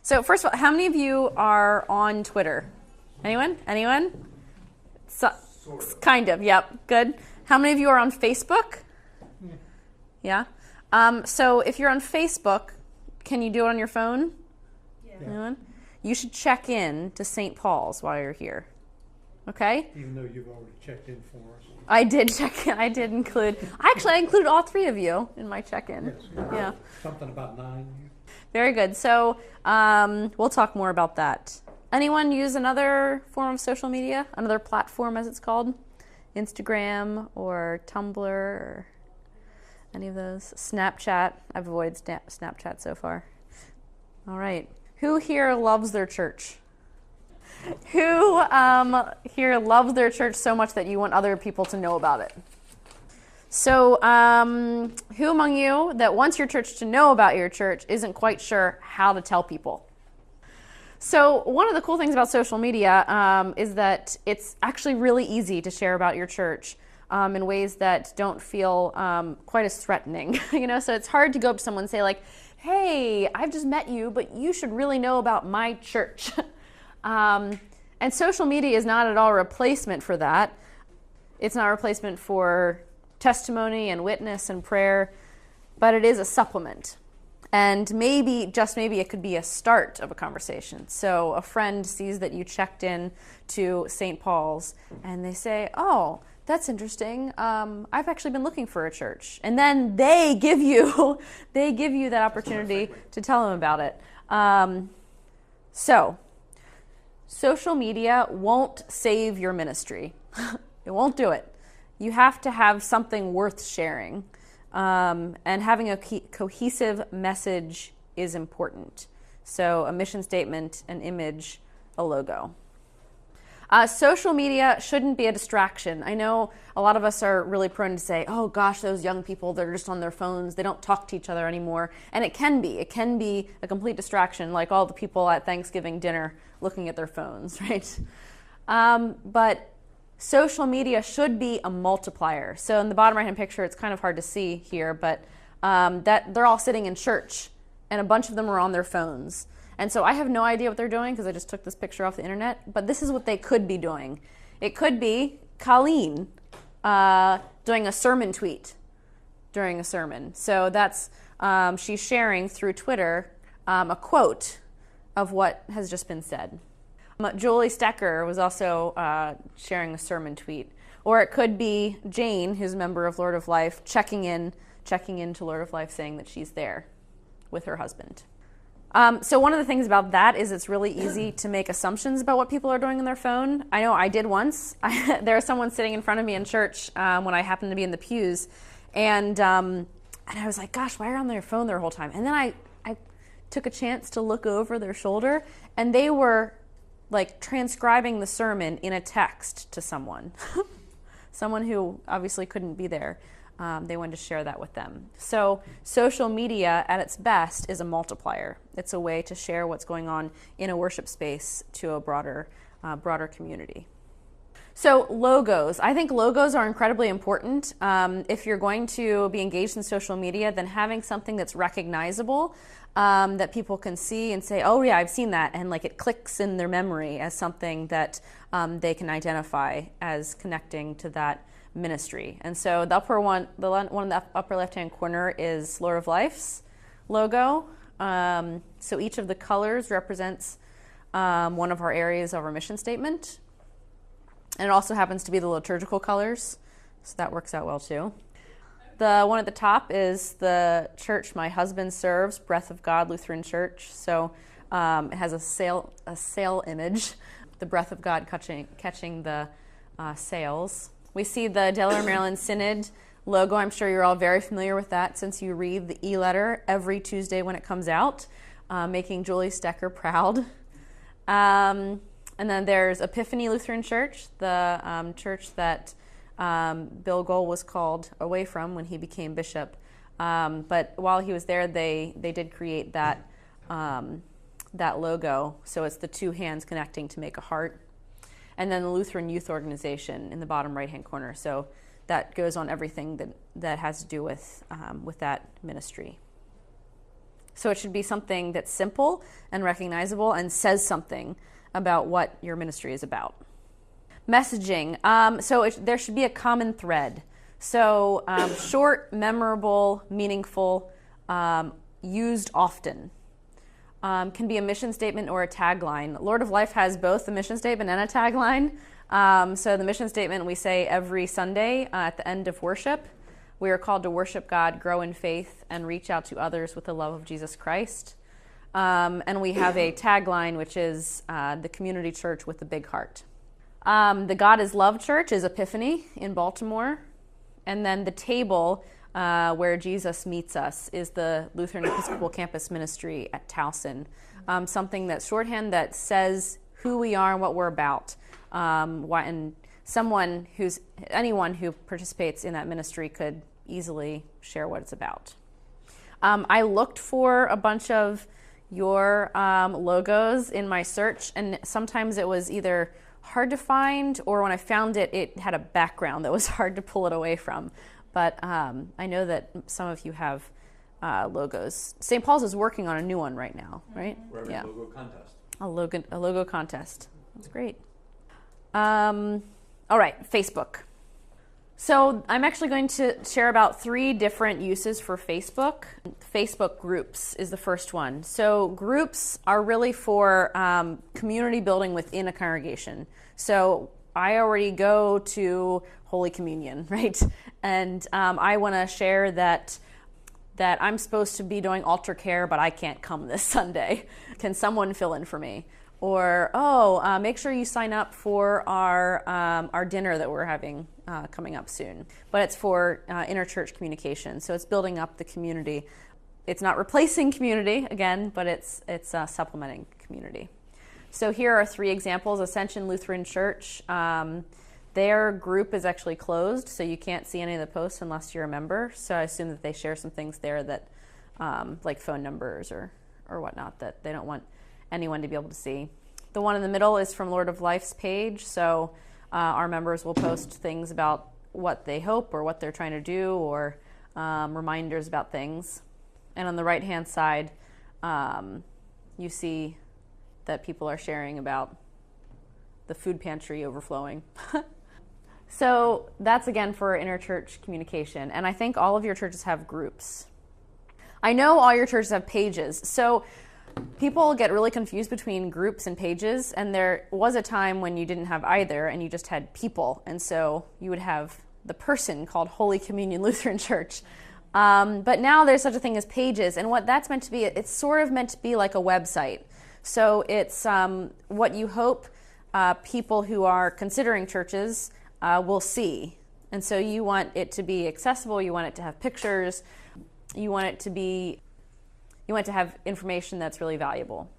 So first of all, how many of you are on Twitter? Anyone? Anyone? Sort of. Kind of, yep, good. How many of you are on Facebook? Yeah. So if you're on Facebook, can you do it on your phone? Yeah. Anyone? You should check in to St. Paul's while you're here. Okay? Even though you've already checked in for us. I did check in. I did include. Actually, I included all three of you in my check-in. Yes. Yeah. Something about 9. Very good. So we'll talk more about that. Anyone use another form of social media? Another platform, as it's called? Instagram or Tumblr or any of those? Snapchat. I've avoided Snapchat so far. All right. Who here loves their church? Who here loves their church so much that you want other people to know about it? So who among you that wants your church to know about your church isn't quite sure how to tell people? So one of the cool things about social media is that it's actually really easy to share about your church in ways that don't feel quite as threatening. So it's hard to go up to someone and say like, hey, I've just met you, but you should really know about my church. And social media is not at all a replacement for that. It's not a replacement for testimony and witness and prayer, but it is a supplement. And maybe, just maybe, it could be a start of a conversation. So a friend sees that you checked in to St. Paul's and they say, oh, that's interesting. I've actually been looking for a church. And then they give you that opportunity to tell them about it. So social media won't save your ministry. It won't do it. You have to have something worth sharing. And having a cohesive message is important. So a mission statement, an image, a logo. Social media shouldn't be a distraction. I know a lot of us are really prone to say, oh gosh, those young people, they're just on their phones. They don't talk to each other anymore. And it can be. It can be a complete distraction, like all the people at Thanksgiving dinner looking at their phones, right? But social media should be a multiplier. So in the bottom right-hand picture, it's kind of hard to see here, but that they're all sitting in church, and a bunch of them are on their phones. And so I have no idea what they're doing because I just took this picture off the internet, but this is what they could be doing. It could be Colleen doing a sermon tweet during a sermon. So that's, she's sharing through Twitter a quote of what has just been said. Julie Stecker was also sharing a sermon tweet. Or it could be Jane, who's a member of Lord of Life, checking in to Lord of Life saying that she's there with her husband. So one of the things about that is it's really easy to make assumptions about what people are doing on their phone. I know I did once. There was someone sitting in front of me in church when I happened to be in the pews. And I was like, gosh, why are they on their phone their whole time? And then I took a chance to look over their shoulder, and they were like transcribing the sermon in a text to someone. Someone who obviously couldn't be there. They wanted to share that with them. So social media at its best is a multiplier. It's a way to share what's going on in a worship space to a broader community. So logos. I think logos are incredibly important. If you're going to be engaged in social media, then having something that's recognizable, that people can see and say, oh yeah, I've seen that, and like it clicks in their memory as something that they can identify as connecting to that ministry. And so the one in the upper left-hand corner is Lord of Life's logo. So each of the colors represents one of our areas of our mission statement. And it also happens to be the liturgical colors, so that works out well too. The one at the top is the church my husband serves, Breath of God Lutheran Church. So it has a sail image, the breath of God catching the sails. We see the Delaware-Maryland Synod logo. I'm sure you're all very familiar with that since you read the e-letter every Tuesday when it comes out, making Julie Stecker proud. And then there's Epiphany Lutheran Church, the church that Bill Gohl was called away from when he became bishop. But while he was there, they did create that logo. So it's the two hands connecting to make a heart. And then the Lutheran Youth Organization in the bottom right-hand corner. So that goes on everything that has to do with that ministry. So it should be something that's simple and recognizable and says something about what your ministry is about. Messaging. There should be a common thread. So short, memorable, meaningful, used often. Can be a mission statement or a tagline. Lord of Life has both a mission statement and a tagline. So the mission statement we say every Sunday at the end of worship. We are called to worship God, grow in faith, and reach out to others with the love of Jesus Christ. And we have a tagline, which is the community church with a big heart. The God is Love Church is Epiphany in Baltimore. And then the table where Jesus meets us is the Lutheran Episcopal Campus Ministry at Towson. Something that's shorthand that says who we are and what we're about. And anyone who participates in that ministry could easily share what it's about. I looked for a bunch of your logos in my search, and sometimes it was either hard to find, or when I found it, it had a background that was hard to pull it away from. But I know that some of you have logos. St. Paul's is working on a new one right now, right? We're having a logo contest. A logo contest. That's great. All right, Facebook. So I'm actually going to share about 3 different uses for Facebook. Facebook groups is the first one. So groups are really for community building within a congregation. So I already go to Holy Communion, right? And I want to share that I'm supposed to be doing altar care, but I can't come this Sunday. Can someone fill in for me? Or, make sure you sign up for our dinner that we're having coming up soon. But it's for interchurch communication, so it's building up the community. It's not replacing community, again, but it's supplementing community. So here are 3 examples. Ascension Lutheran Church, their group is actually closed, so you can't see any of the posts unless you're a member. So I assume that they share some things there that, like phone numbers or whatnot, that they don't want anyone to be able to see. The one in the middle is from Lord of Life's page, so our members will post things about what they hope or what they're trying to do, or reminders about things. And on the right-hand side, you see that people are sharing about the food pantry overflowing. So that's, again, for interchurch communication. And I think all of your churches have groups. I know all your churches have pages. So people get really confused between groups and pages, and there was a time when you didn't have either and you just had people, and so you would have the person called Holy Communion Lutheran Church. But now there's such a thing as pages, and what that's meant to be, it's sort of meant to be like a website. So it's what you hope people who are considering churches will see. And so you want it to be accessible, you want it to have pictures, you want to have information that's really valuable.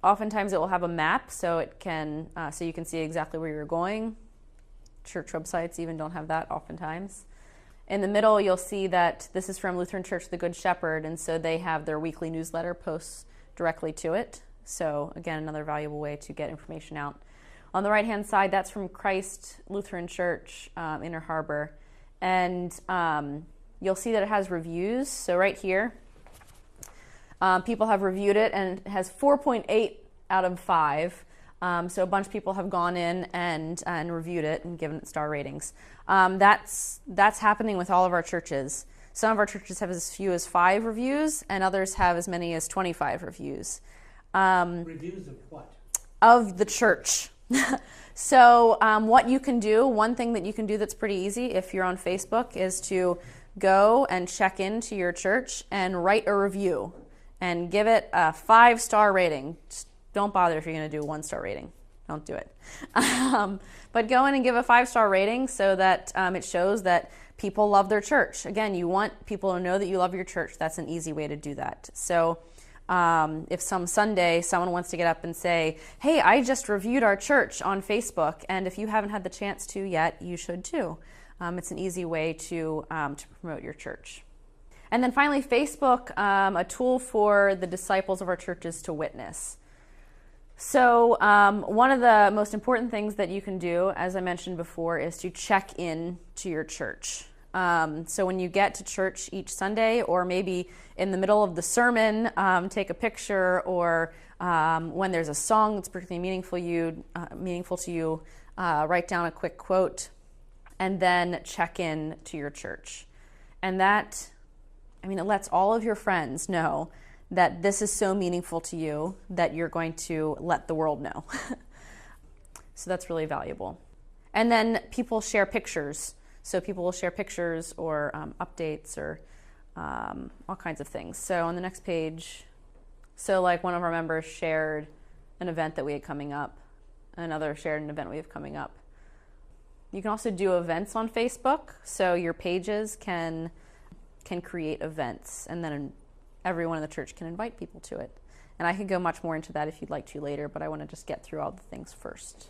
Oftentimes it will have a map, so you can see exactly where you're going. Church websites even don't have that oftentimes. In the middle, you'll see that this is from Lutheran Church the Good Shepherd, and so they have their weekly newsletter posts directly to it. So again, another valuable way to get information out. On the right-hand side, that's from Christ Lutheran Church, Inner Harbor. And you'll see that it has reviews. So right here, people have reviewed it, and it has 4.8 out of 5. So a bunch of people have gone in and reviewed it and given it star ratings. That's happening with all of our churches. Some of our churches have as few as 5 reviews, and others have as many as 25 reviews. Reviews of what? Of the church. So what you can do, one thing that you can do that's pretty easy if you're on Facebook, is to go and check into your church and write a review and give it a 5-star rating. Just don't bother if you're going to do a 1-star rating. Don't do it. But go in and give a 5-star rating so that it shows that people love their church. Again, you want people to know that you love your church. That's an easy way to do that. So if some Sunday someone wants to get up and say, hey, I just reviewed our church on Facebook, and if you haven't had the chance to yet, you should too. It's an easy way to promote your church. And then finally, Facebook, a tool for the disciples of our churches to witness. So one of the most important things that you can do, as I mentioned before, is to check in to your church. So when you get to church each Sunday, or maybe in the middle of the sermon, take a picture, or when there's a song that's particularly meaningful to you, write down a quick quote, and then check in to your church. And that, it lets all of your friends know that this is so meaningful to you that you're going to let the world know. So that's really valuable. And then people share pictures. So people will share pictures or updates or all kinds of things. So on the next page, so like one of our members shared an event that we had coming up. Another shared an event we have coming up. You can also do events on Facebook. So your pages can create events, and then everyone in the church can invite people to it. And I could go much more into that if you'd like to later, but I want to just get through all the things first.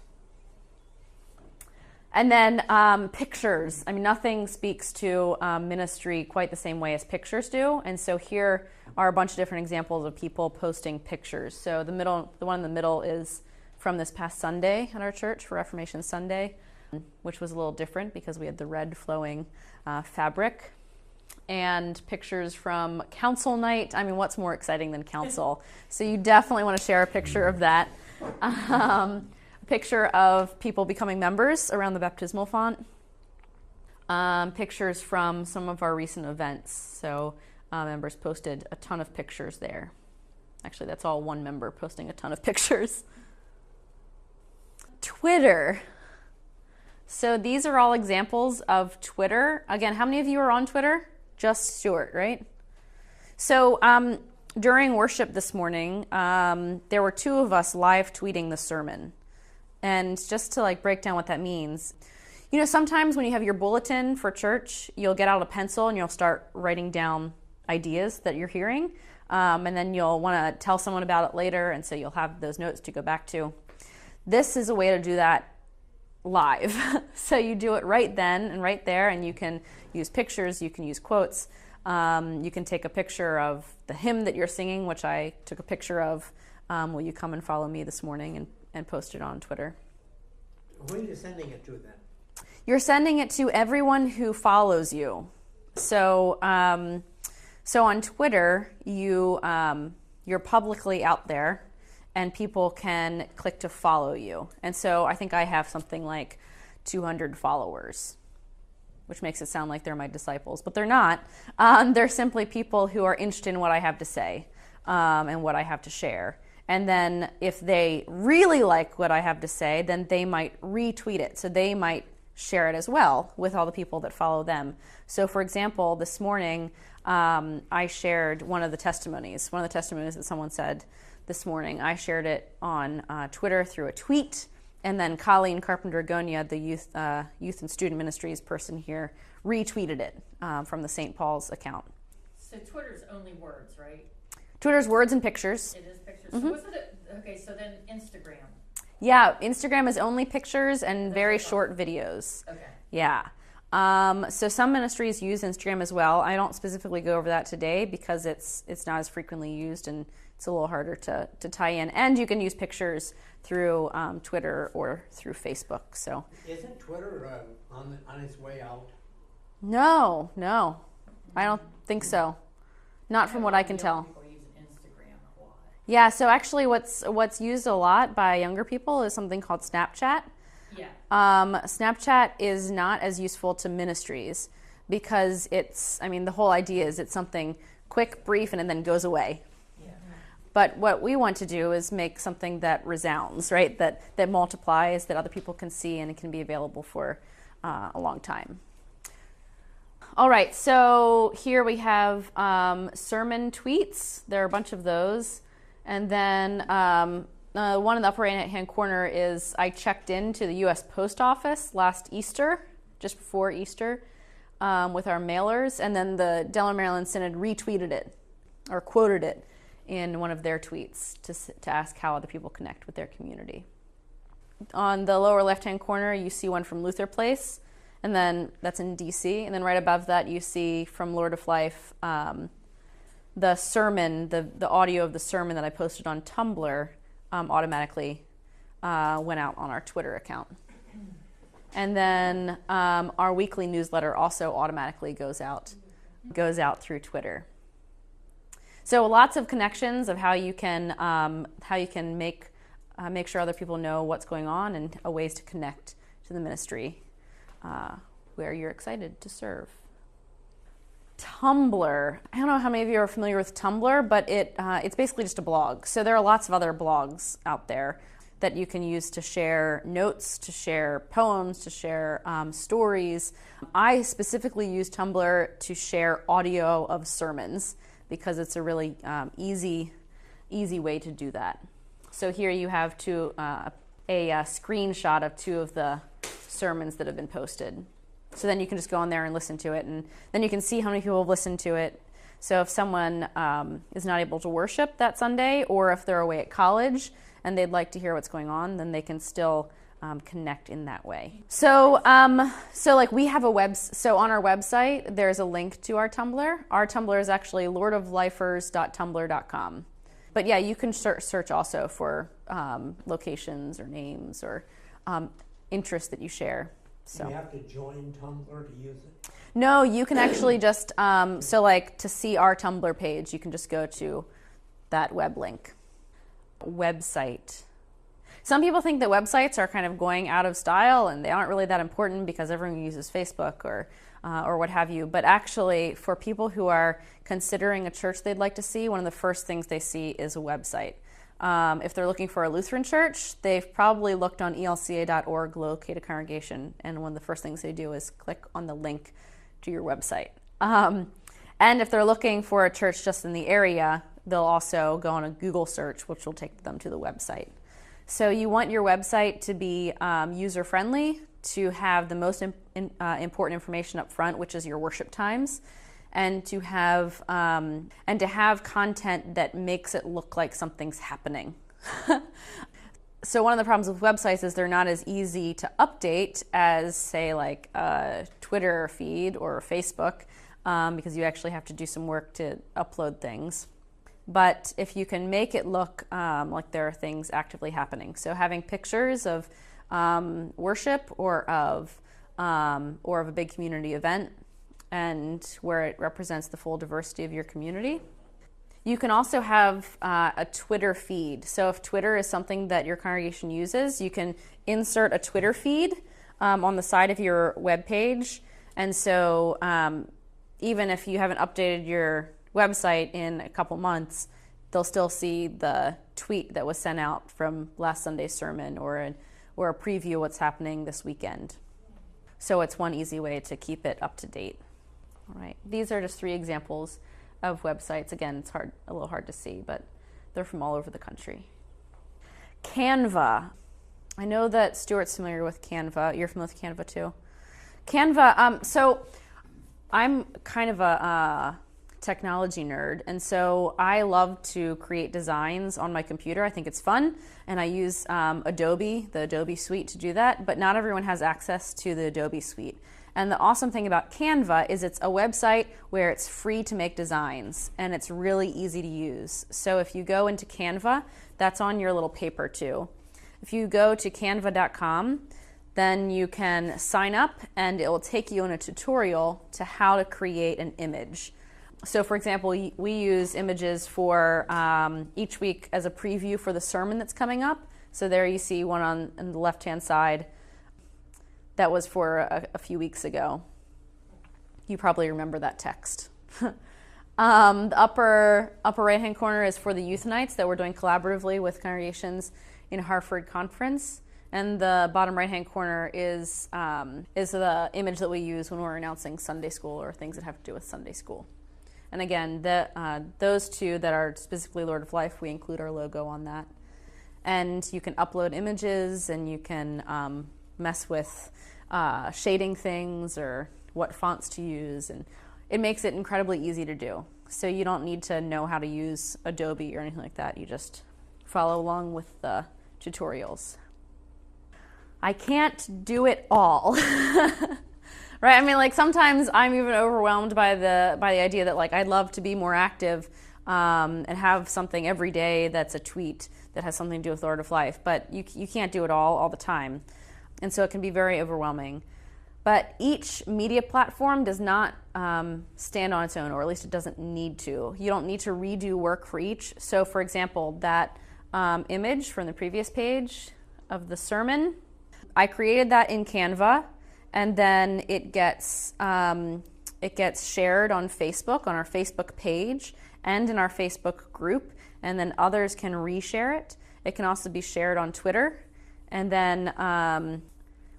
And then pictures. Nothing speaks to ministry quite the same way as pictures do. And so here are a bunch of different examples of people posting pictures. So the one in the middle is from this past Sunday at our church for Reformation Sunday, which was a little different because we had the red flowing fabric. And pictures from council night. What's more exciting than council? So you definitely want to share a picture of that. A picture of people becoming members around the baptismal font. Pictures from some of our recent events. So members posted a ton of pictures there. Actually, that's all one member posting a ton of pictures. Twitter. So these are all examples of Twitter. Again, how many of you are on Twitter? Just Stuart, right? So during worship this morning, there were two of us live tweeting the sermon. And just to break down what that means, sometimes when you have your bulletin for church, you'll get out a pencil and you'll start writing down ideas that you're hearing. And then you'll want to tell someone about it later. And so you'll have those notes to go back to. This is a way to do that live. So you do it right then and right there, and you can use pictures, you can use quotes, you can take a picture of the hymn that you're singing, which I took a picture of. Will you come and follow me this morning, and post it on Twitter. Who are you sending it to then? You're sending it to everyone who follows you. So so on Twitter, you're publicly out there, and people can click to follow you. And so I think I have something like 200 followers, which makes it sound like they're my disciples, but they're not. They're simply people who are interested in what I have to say and what I have to share. And then if they really like what I have to say, then they might retweet it. So they might share it as well with all the people that follow them. So for example, this morning, I shared one of the testimonies that someone said this morning. I shared it on Twitter through a tweet, and then Colleen Carpenter-Gonia, the youth and student ministries person here, retweeted it from the St. Paul's account. So Twitter's only words, right? Twitter's words and pictures. It is pictures. Mm-hmm. So what's it? Okay, so then Instagram. Yeah, Instagram is only pictures and very short videos. Okay. Yeah. So some ministries use Instagram as well. I don't specifically go over that today because it's not as frequently used, and it's a little harder to tie in. And you can use pictures through Twitter or through Facebook. So Isn't Twitter on its way out? No, I don't think so. Not from what I can tell. People use Instagram a lot. Yeah, so actually what's used a lot by younger people is something called Snapchat. Yeah. Snapchat is not as useful to ministries because the whole idea is it's something quick, brief, and then goes away. Yeah. But what we want to do is make something that resounds, right? That multiplies, that other people can see, and it can be available for a long time. All right, so here we have sermon tweets. There are a bunch of those. And then one in the upper right-hand corner is I checked into the U.S. Post Office last Easter, just before Easter, with our mailers. And then the Delaware-Maryland Synod retweeted it or quoted it in one of their tweets to ask how other people connect with their community. On the lower left-hand corner, you see one from Luther Place. And then that's in D.C. And then right above that, you see from Lord of Life, the sermon, the audio of the sermon that I posted on TUMBLR automatically went out on our Twitter account. And then our weekly newsletter also automatically goes out through Twitter. So lots of connections of how you can make sure other people know what's going on and ways to connect to the ministry where you're excited to serve. Tumblr. I don't know how many of you are familiar with Tumblr, but it's basically just a blog. So there are lots of other blogs out there that you can use to share notes, to share poems, to share stories. I specifically use Tumblr to share audio of sermons because it's a really easy way to do that. So here you have a screenshot of 2 of the sermons that have been posted. So then you can just go on there and listen to it, and then you can see how many people have listened to it. So if someone is not able to worship that Sunday, or if they're away at college and they'd like to hear what's going on, then they can still connect in that way. So like we have so on our website, there's a link to our Tumblr. Our Tumblr is actually lordoflifers.tumblr.com. But yeah, you can search also for locations or names or interests that you share. So. Do you have to join Tumblr to use it? No, you can actually just, so like to see our Tumblr page, you can just go to that web link. Website. Some people think that websites are kind of going out of style and they aren't really that important because everyone uses Facebook or what have you. But actually, for people who are considering a church they'd like to see, one of the first things they see is a website. If they're looking for a Lutheran church, they've probably looked on elca.org, locate a congregation, and one of the first things they do is click on the link to your website. And if they're looking for a church just in the area, they'll also go on a Google search, which will take them to the website. So you want your website to be user-friendly, to have the most important information up front, which is your worship times, and to have content that makes it look like something's happening. So one of the problems with websites is they're not as easy to update as, say, like a Twitter feed or Facebook, because you actually have to do some work to upload things. But if you can make it look like there are things actively happening, so having pictures of worship or of a big community event, and where it represents the full diversity of your community. You can also have a Twitter feed. So if Twitter is something that your congregation uses, you can insert a Twitter feed on the side of your web page. And so even if you haven't updated your website in a couple months, they'll still see the tweet that was sent out from last Sunday's sermon or a preview of what's happening this weekend. So it's one easy way to keep it up to date. All right, these are just 3 examples of websites. Again, it's a little hard to see, but they're from all over the country. CANVA. I know that Stuart's familiar with CANVA. You're familiar with CANVA too? CANVA, so I'm kind of a technology nerd, and so I love to create designs on my computer. I think it's fun, and I use Adobe, the Adobe suite, to do that, but not everyone has access to the Adobe suite. And the awesome thing about Canva is it's a website where it's free to make designs, and it's really easy to use. So if you go into Canva, that's on your little paper too. If you go to canva.com, then you can sign up, and it will take you on a tutorial to how to create an image. So for example, we use images for each week as a preview for the sermon that's coming up. So there you see one on the left-hand side. That was for a few weeks ago. You probably remember that text. The upper right-hand corner is for the youth nights that we're doing collaboratively with congregations in Hartford Conference. And the bottom right-hand corner is the image that we use when we're announcing Sunday school or things that have to do with Sunday school. And again, those 2 that are specifically Lord of Life, we include our logo on that. And you can upload images, and you can mess with shading things or what fonts to use, and it makes it incredibly easy to do. So you don't need to know how to use Adobe or anything like that. You just follow along with the tutorials. I can't do it all. Right? I mean, like sometimes I'm even overwhelmed by the idea that like I'd love to be more active and have something every day that's a tweet that has something to do with Lord of Life, but you can't do it all the time. And so it can be very overwhelming. But each media platform does not stand on its own, or at least it doesn't need to. You don't need to redo work for each. So for example, that image from the previous page of the sermon, I created that in CANVA, and then it gets shared on Facebook, on our Facebook page, and in our Facebook group, and then others can reshare it. It can also be shared on Twitter. And then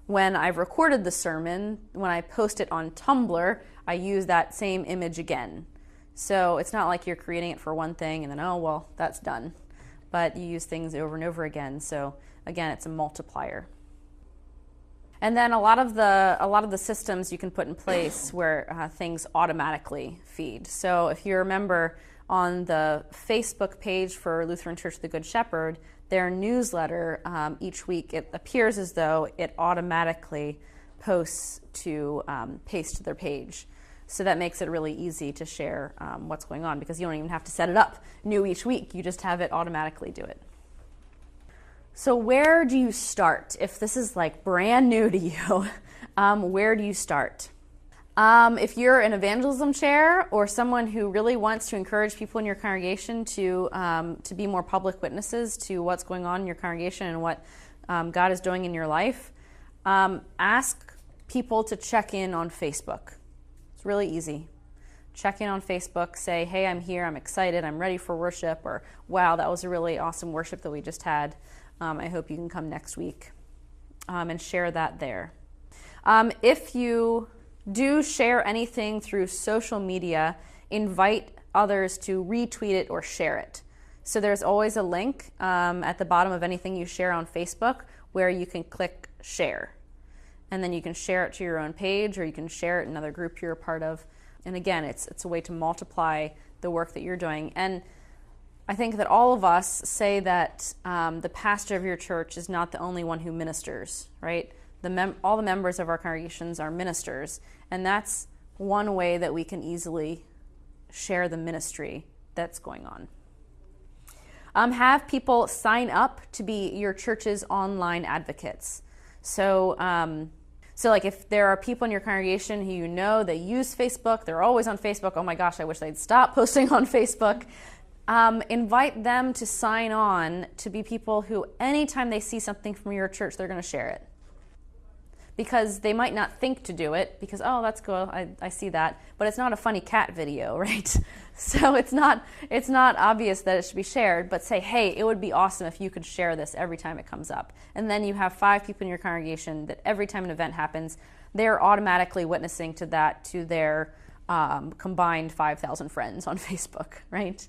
when I've recorded the sermon, when I post it on TUMBLR, I use that same image again. So it's not like you're creating it for one thing and then, oh, well, that's done. But you use things over and over again. So again, it's a multiplier. And then a lot of the systems you can put in place where things automatically feed. So if you remember on the Facebook page for Lutheran Church of the Good Shepherd, their newsletter each week, it appears as though it automatically posts to paste to their page. So that makes it really easy to share what's going on, because you don't even have to set it up new each week. You just have it automatically do it. So where do you start? If this is like brand new to you, where do you start? If you're an evangelism chair or someone who really wants to encourage people in your congregation to be more public witnesses to what's going on in your congregation and what God is doing in your life, ask people to check in on Facebook. It's really easy. Check in on Facebook, say, hey, I'm here, I'm excited, I'm ready for worship, or wow, that was a really awesome worship that we just had. I hope you can come next week, and share that there. If you do share anything through social media, invite others to retweet it or share it. So there's always a link at the bottom of anything you share on Facebook where you can click share. And then you can share it to your own page, or you can share it in another group you're a part of. And again, it's a way to multiply the work that you're doing. And I think that all of us say that the pastor of your church is not the only one who ministers, right? All the members of our congregations are ministers, and that's one way that we can easily share the ministry that's going on. Have people sign up to be your church's online advocates. So like if there are people in your congregation who you know they use Facebook, they're always on Facebook, oh my gosh, I wish they'd stop posting on Facebook. Invite them to sign on to be people who anytime they see something from your church, they're going to share it. Because they might not think to do it because, oh, that's cool, I see that. But it's not a funny cat video, right? So it's not obvious that it should be shared, but say, hey, it would be awesome if you could share this every time it comes up. And then you have 5 people in your congregation that every time an event happens, they're automatically witnessing to that to their combined 5,000 friends on Facebook, right?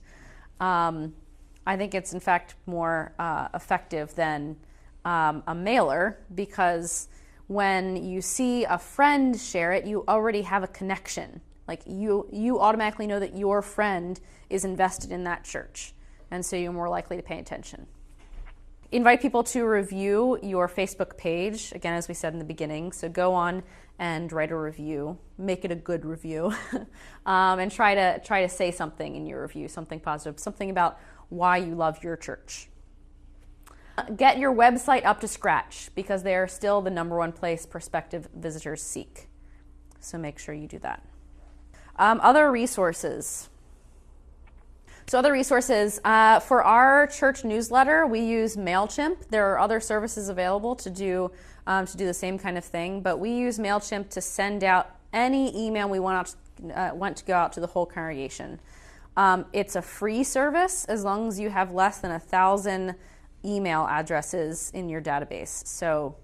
I think it's in fact more effective than a mailer, because when you see a friend share it, you already have a connection. Like you automatically know that your friend is invested in that church, and so you're more likely to pay attention. Invite people to review your Facebook page, again, as we said in the beginning. So go on and write a review, make it a good review, and try to say something in your review, something positive, something about why you love your church. Get your website up to scratch, because they are still the #1 place prospective visitors seek. So make sure you do that. Other resources. So other resources, for our church newsletter, we use MailChimp. There are other services available to do the same kind of thing, but we use MailChimp to send out any email we want to go out to the whole congregation. It's a free service as long as you have less than 1,000 email addresses in your database. So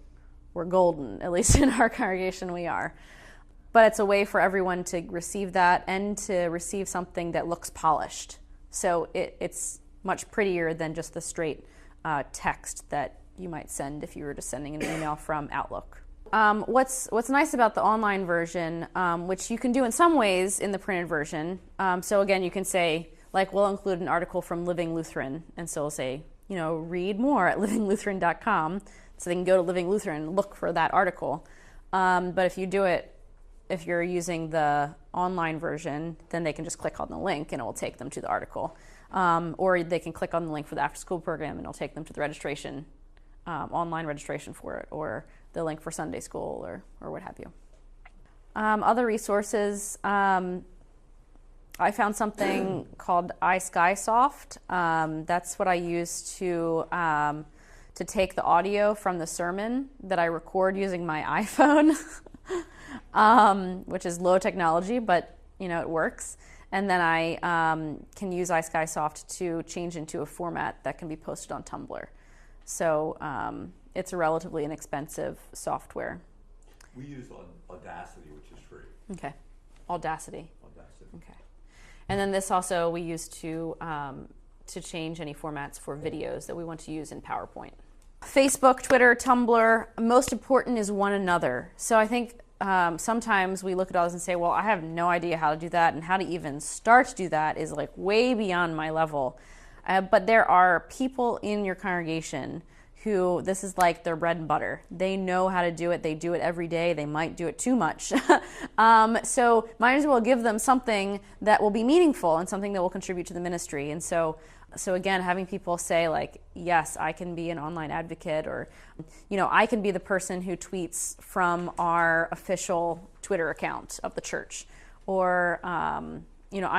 we're golden, at least in our congregation we are. But it's a way for everyone to receive that and to receive something that looks polished. So it's much prettier than just the straight text that you might send if you were just sending an email from Outlook. What's nice about the online version, which you can do in some ways in the printed version. So again, you can say, like, we'll include an article from Living Lutheran, and so we'll say, read more at livinglutheran.com. So they can go to Living Lutheran and look for that article. But if you're using the online version, then they can just click on the link and it will take them to the article. Or they can click on the link for the after-school program and it'll take them to the registration online registration for it, or the link for Sunday school, or what have you. Other resources, I found something called iSkySoft. That's what I use to take the audio from the sermon that I record using my iPhone, which is low technology, but it works. And then I can use iSkySoft to change into a format that can be posted on TUMBLR. So it's a relatively inexpensive software. We use Audacity, which is free. Okay, Audacity. Audacity. Okay, and then this also we use to change any formats for videos that we want to use in PowerPoint. Facebook, Twitter, Tumblr. Most important is one another. So I think sometimes we look at all this and say, well, I have no idea how to do that, and how to even start to do that is like way beyond my level. But there are people in your congregation who this is like their bread and butter. They know how to do it. They do it every day. They might do it too much. So might as well give them something that will be meaningful and something that will contribute to the ministry. And so again, having people say like, yes, I can be an online advocate, or, I can be the person who tweets from our official Twitter account of the church, or, I'm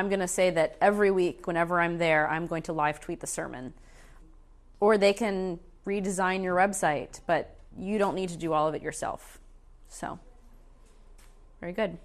going to say that every week, whenever I'm there, I'm going to live tweet the sermon. Or they can redesign your website, but you don't need to do all of it yourself. So, very good.